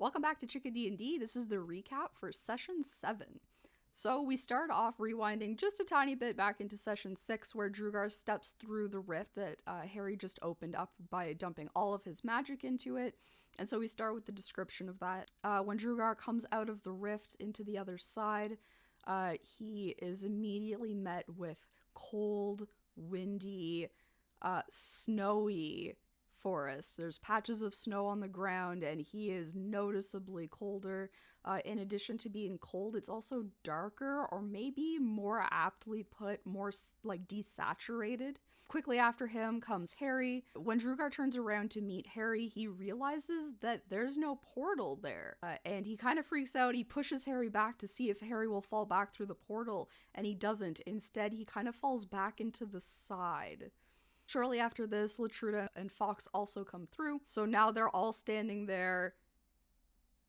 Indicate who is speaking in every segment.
Speaker 1: Welcome back to Chicka D&D. This is the recap for Session 7. So we start off rewinding just a tiny bit back into Session 6, where Drugar steps through the rift that Harry just opened up by dumping all of his magic into it. And so we start with the description of that. When Drugar comes out of the rift into the other side, he is immediately met with cold, windy, snowy forest. There's patches of snow on the ground, and he is noticeably colder. In addition to being cold, it's also darker, or maybe more aptly put, more like desaturated. Quickly after him comes Harry. When Drugar turns around to meet Harry, he realizes that there's no portal there, and he kind of freaks out. He pushes Harry back to see if Harry will fall back through the portal, and he doesn't. Instead, he kind of falls back into the side. Shortly after this, Latruda and Fox also come through. So now they're all standing there.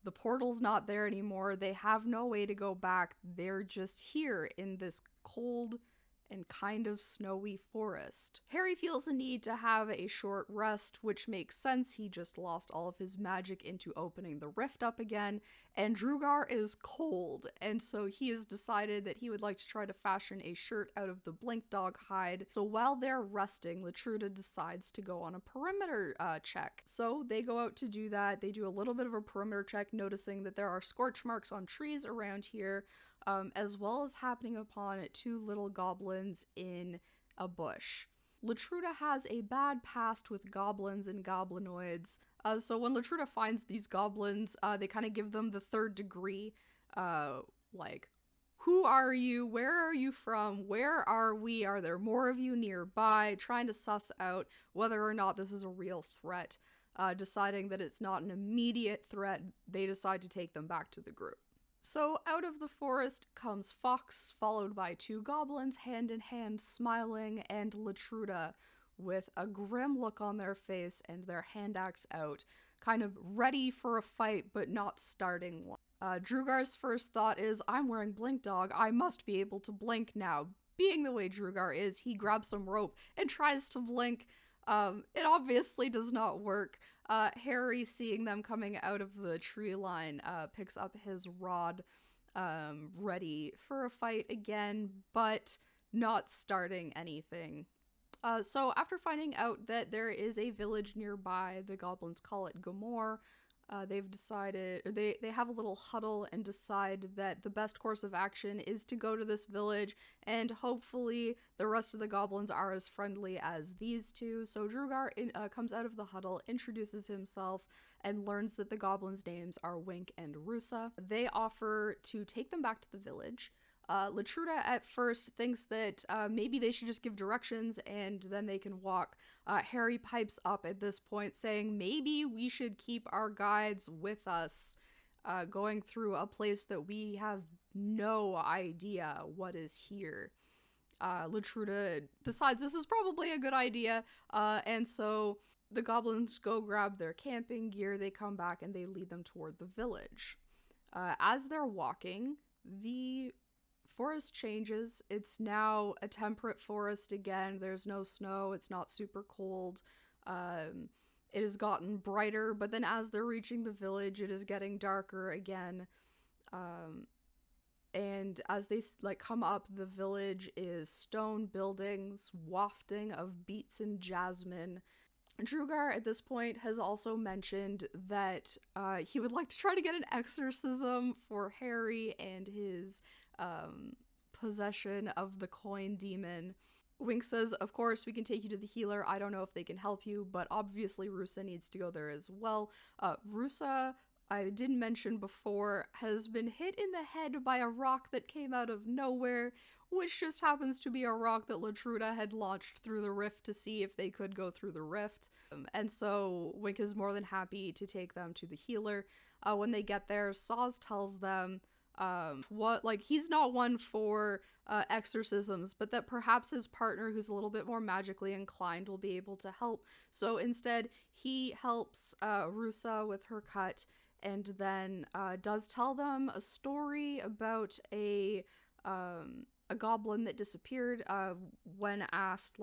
Speaker 1: The portal's not there anymore. They have no way to go back. They're just here in this cold and kind of snowy forest. Harry feels the need to have a short rest, which makes sense. He just lost all of his magic into opening the rift up again, and Drugar is cold, and so he has decided that he would like to try to fashion a shirt out of the blink dog hide. So while they're resting, Latruda decides to go on a perimeter check. So they go out to do that. They do a little bit of a perimeter check, noticing that there are scorch marks on trees around here, as well as happening upon two little goblins in a bush. Latruda has a bad past with goblins and goblinoids, so when Latruda finds these goblins, they kind of give them the third degree, like, who are you? Where are you from? Where are we? Are there more of you nearby? Trying to suss out whether or not this is a real threat. Deciding that it's not an immediate threat, they decide to take them back to the group. So out of the forest comes Fox, followed by two goblins, hand in hand, smiling, and Latruda with a grim look on their face and their hand axe out, kind of ready for a fight, but not starting one. Drugar's first thought is, I'm wearing Blink Dog, I must be able to blink now. Being the way Drugar is, he grabs some rope and tries to blink. It obviously does not work. Harry, seeing them coming out of the tree line, picks up his rod, ready for a fight again, but not starting anything. So after finding out that there is a village nearby, the goblins call it Gomor, they've decided, they have a little huddle and decide that the best course of action is to go to this village, and hopefully the rest of the goblins are as friendly as these two. So Drugar comes out of the huddle, introduces himself, and learns that the goblins' names are Wink and Rusa. They offer to take them back to the village. Latruda at first thinks that maybe they should just give directions and then they can walk. Harry pipes up at this point saying maybe we should keep our guides with us, going through a place that we have no idea what is here. Latruda decides this is probably a good idea, and so the goblins go grab their camping gear, they come back, and they lead them toward the village. As they're walking, the forest changes. It's now a temperate forest again. There's no snow. It's not super cold. It has gotten brighter, but then as they're reaching the village, it is getting darker again. And as they come up, the village is stone buildings, wafting of beets and jasmine. Drugar at this point has also mentioned that he would like to try to get an exorcism for Harry and his possession of the coin demon. Wink says, of course, we can take you to the healer. I don't know if they can help you, but obviously Rusa needs to go there as well. Rusa, I didn't mention before, has been hit in the head by a rock that came out of nowhere, which just happens to be a rock that Latruda had launched through the rift to see if they could go through the rift. And so Wink is more than happy to take them to the healer. When they get there, Saz tells them he's not one for exorcisms, but that perhaps his partner, who's a little bit more magically inclined, will be able to help. So instead, he helps Rusa with her cut, and then does tell them a story about a goblin that disappeared. When asked,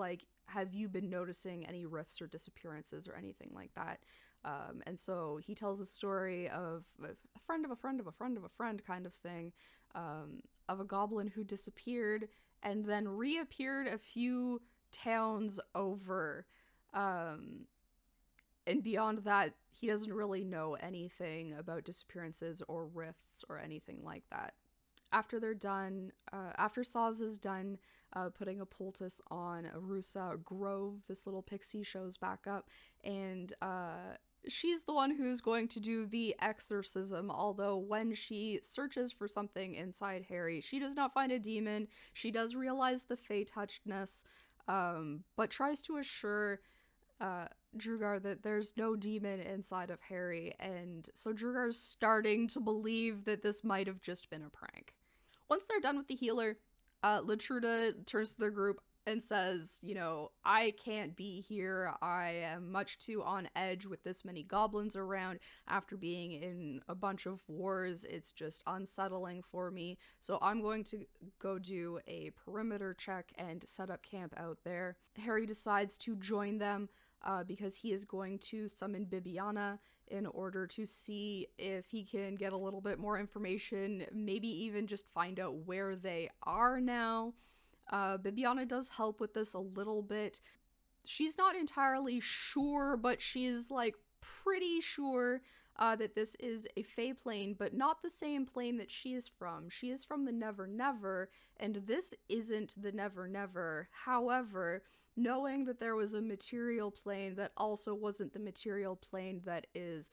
Speaker 1: have you been noticing any rifts or disappearances or anything like that? And so he tells a story of a friend of a friend of a friend of a friend kind of thing, of a goblin who disappeared and then reappeared a few towns over. Um, and beyond that, he doesn't really know anything about disappearances or rifts or anything like that. After they're done, after Saz is done putting a poultice on Arusa, Grove, this little pixie, shows back up, and she's the one who's going to do the exorcism, although when she searches for something inside Harry, she does not find a demon. She does realize the Fey touchedness, but tries to assure uh, Drugar that there's no demon inside of Harry, and so Drugar's starting to believe that this might have just been a prank. Once they're done with the healer, Latruda turns to their group and says, you know, I can't be here. I am much too on edge with this many goblins around after being in a bunch of wars. It's just unsettling for me. So I'm going to go do a perimeter check and set up camp out there. Harry decides to join them because he is going to summon Bibiana in order to see if he can get a little bit more information, maybe even just find out where they are now. Bibiana does help with this a little bit. She's not entirely sure, but she's like pretty sure that this is a Fey plane, but not the same plane that she is from. She is from the Never Never, and this isn't the Never Never. However, knowing that there was a material plane that also wasn't the material plane that is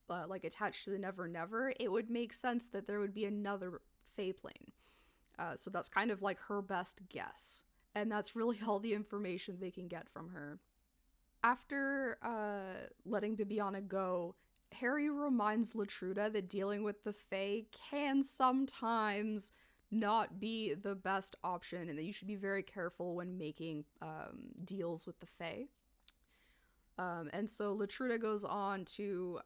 Speaker 1: like attached to the Never Never, it would make sense that there would be another Fey plane. So that's kind of like her best guess. And that's really all the information they can get from her. After letting Bibiana go, Harry reminds Latruda that dealing with the Fae can sometimes not be the best option and that you should be very careful when making deals with the Fae. And so Latruda goes on to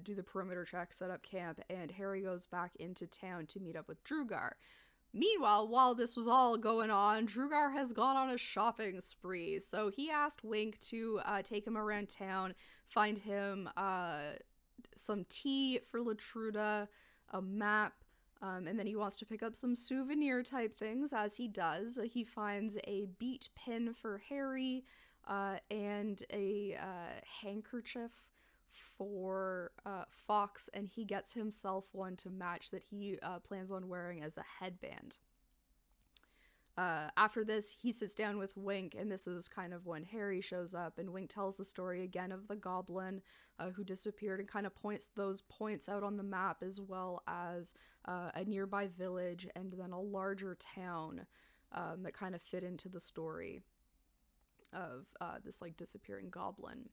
Speaker 1: do the perimeter check, set up camp, and Harry goes back into town to meet up with Drugar. Meanwhile, while this was all going on, Drugar has gone on a shopping spree. So he asked Wink to take him around town, find him some tea for Latruda, a map, and then he wants to pick up some souvenir type things, as he does. He finds a beat pin for Harry and a handkerchief for Fox, and he gets himself one to match that he plans on wearing as a headband. After this, he sits down with Wink, and this is kind of when Harry shows up, and Wink tells the story again of the goblin who disappeared and kind of points those points out on the map, as well as a nearby village and then a larger town that kind of fit into the story of this like disappearing goblin.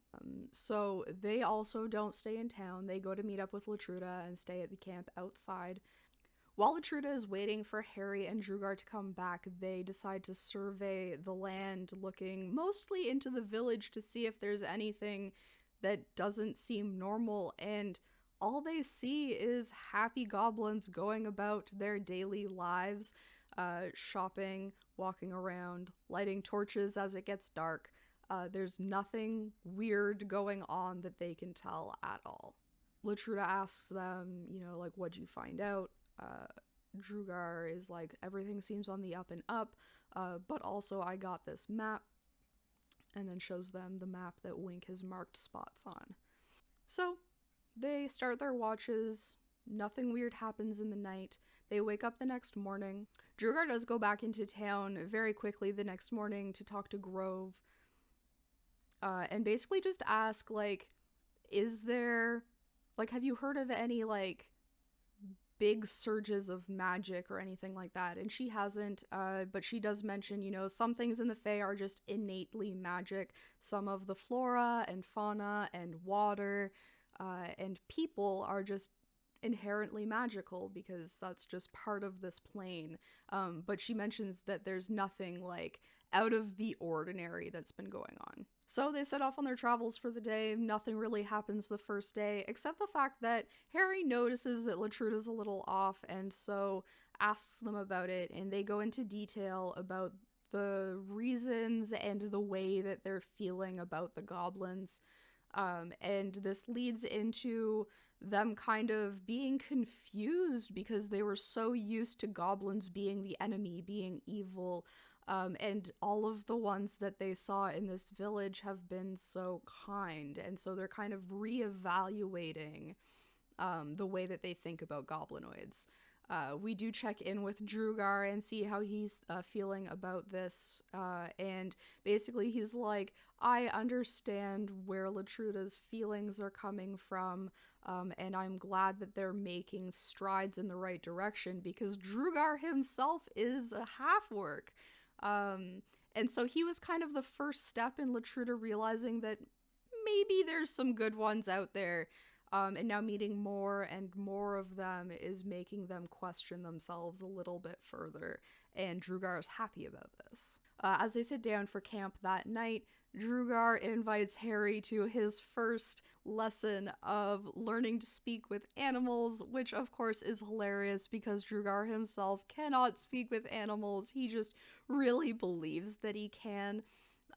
Speaker 1: So they also don't stay in town. They go to meet up with Latruda and stay at the camp outside. While Latruda is waiting for Harry and Drugar to come back, they decide to survey the land, looking mostly into the village to see if there's anything that doesn't seem normal, and all they see is happy goblins going about their daily lives, shopping, walking around, lighting torches as it gets dark. There's nothing weird going on that they can tell at all. Latruda asks them, you know, like, what'd you find out? Drugar is like, everything seems on the up and up, but also I got this map, and then shows them the map that Wink has marked spots on. So they start their watches. Nothing weird happens in the night. They wake up the next morning. Drugar does go back into town very quickly the next morning to talk to Grove, and basically just ask, like, is there, like, have you heard of any, like, big surges of magic or anything like that? And she hasn't, but she does mention, you know, some things in the Fae are just innately magic. Some of the flora and fauna and water and people are just inherently magical because that's just part of this plane. But she mentions that there's nothing like out of the ordinary that's been going on. So they set off on their travels for the day. Nothing really happens the first day, except the fact that Harry notices that Latruda's a little off, and so asks them about it, and they go into detail about the reasons and the way that they're feeling about the goblins. And this leads into them kind of being confused because they were so used to goblins being the enemy, being evil, and all of the ones that they saw in this village have been so kind. And so they're kind of reevaluating the way that they think about goblinoids. We do check in with Drugar and see how he's feeling about this. And basically, he's like, I understand where Latruda's feelings are coming from, and I'm glad that they're making strides in the right direction because Drugar himself is a half-orc. And so he was kind of the first step in Latruda realizing that maybe there's some good ones out there. And now meeting more and more of them is making them question themselves a little bit further, and Drugar is happy about this. As they sit down for camp that night, Drugar invites Harry to his first lesson of learning to speak with animals, which of course is hilarious because Drugar himself cannot speak with animals. He just really believes that he can.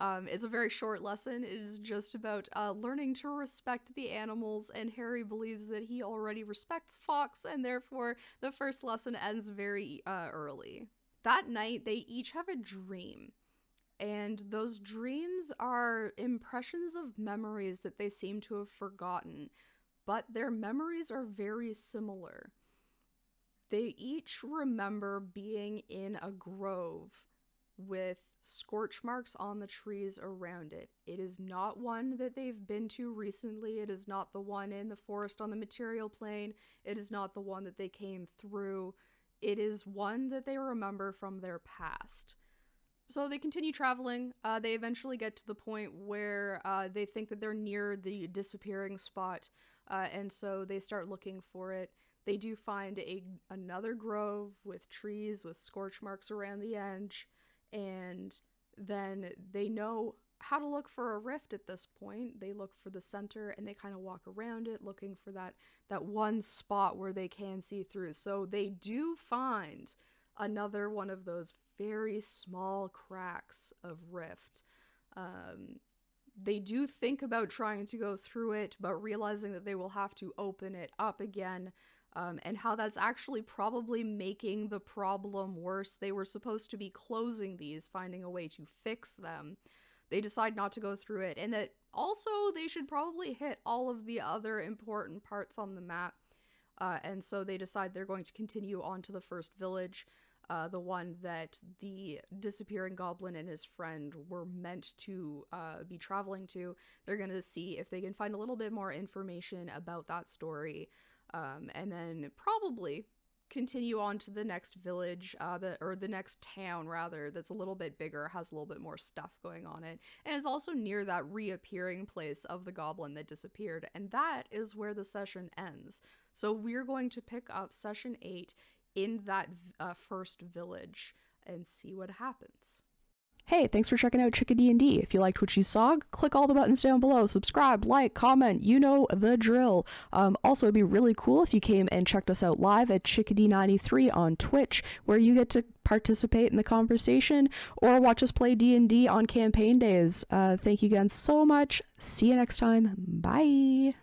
Speaker 1: It's a very short lesson. It is just about learning to respect the animals, and Harry believes that he already respects Fox, and therefore the first lesson ends very early. That night, they each have a dream, and those dreams are impressions of memories that they seem to have forgotten, but their memories are very similar. They each remember being in a grove with scorch marks on the trees around it. It is not one that they've been to recently. It is not the one in the forest on the material plane. It is not the one that they came through. It is one that they remember from their past. So they continue traveling. They eventually get to the point where they think that they're near the disappearing spot, and so they start looking for it. They do find another grove with trees with scorch marks around the edge. And then they know how to look for a rift at this point. They look for the center and they kind of walk around it looking for that one spot where they can see through. So they do find another one of those very small cracks of rift. They do think about trying to go through it, but realizing that they will have to open it up again. And how that's actually probably making the problem worse. They were supposed to be closing these, finding a way to fix them. They decide not to go through it, and that also they should probably hit all of the other important parts on the map. And so they decide they're going to continue on to the first village, the one that the disappearing goblin and his friend were meant to be traveling to. They're going to see if they can find a little bit more information about that story. And then probably continue on to the next village, the next town rather, that's a little bit bigger, has a little bit more stuff going on it, and is also near that reappearing place of the goblin that disappeared, and that is where the session ends. So we're going to pick up session 8 in that first village and see what happens. Hey, thanks for checking out Chicka D&D. If you liked what you saw, click all the buttons down below. Subscribe, like, comment, you know the drill. Also, it'd be really cool if you came and checked us out live at Chickadee93 on Twitch, where you get to participate in the conversation, or watch us play D&D on campaign days. Thank you again so much. See you next time. Bye.